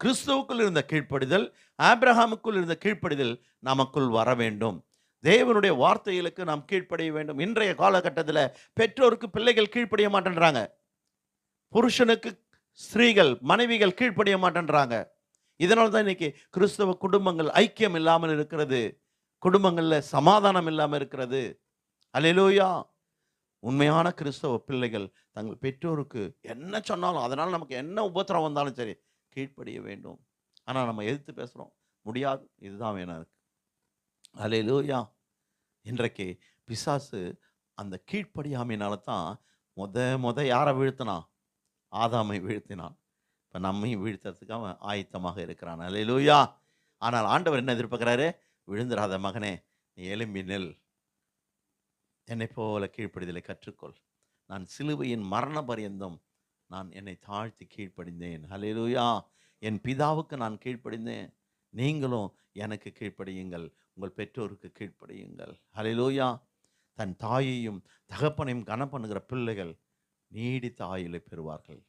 கிறிஸ்துவுக்குள் இருந்த கீழ்ப்படிதல், ஆபிரகாமுக்குள் இருந்த கீழ்ப்படிதல் நமக்குள் வர வேண்டும். தேவனுடைய வார்த்தைகளுக்கு நாம் கீழ்ப்படிய வேண்டும். இன்றைய காலகட்டத்தில் பெற்றோருக்கு பிள்ளைகள் கீழ்ப்படிய மாட்டேன்றாங்க. புருஷனுக்கு ஸ்திரீகள் மனைவிகள் கீழ்ப்படிய மாட்டேன்றாங்க. இதனால தான் இன்னைக்கு கிறிஸ்தவ குடும்பங்கள் ஐக்கியம் இல்லாமல் இருக்கிறது, குடும்பங்களில் சமாதானம் இல்லாமல் இருக்கிறது. அல்லேலூயா. உண்மையான கிறிஸ்தவ பிள்ளைகள் தங்கள் பெற்றோருக்கு என்ன சொன்னாலும், அதனால் நமக்கு என்ன உபத்திரம் வந்தாலும் சரி கீழ்ப்படிய வேண்டும். ஆனால் நம்ம எதிர்த்து பேசுகிறோம், முடியாது, இதுதான் வேணும் இருக்கு. அல்லேலூயா. இன்றைக்கு பிசாசு அந்த கீழ்ப்படியாமையினால தான் முத யாரை வீழ்த்தினான்? ஆதாமை வீழ்த்தினான். இப்போ நம்மையும் வீழ்த்துறதுக்கு அவன் ஆயத்தமாக இருக்கிறான். அல்லேலூயா. ஆனால் ஆண்டவர் என்ன எதிர்பார்க்குறாரு? விழுந்துராத மகனே, நீ எழும்பி நில், என்னை போல கீழ்ப்படிதலை கற்றுக்கொள். நான் சிலுவையின் மரண பரியந்தம் நான் என்னை தாழ்த்தி கீழ்ப்படிந்தேன். அல்லேலூயா. என் பிதாவுக்கு நான் கீழ்ப்படிந்தேன், நீங்களும் எனக்கு கீழ்ப்படியுங்கள், உங்கள் பெற்றோருக்கு கீழ்ப்படியுங்கள். அல்லேலூயா. தன் தாயையும் தகப்பனையும் கனம் பண்ணுகிற பிள்ளைகள் நீடித்த ஆயுளை பெறுவார்கள்.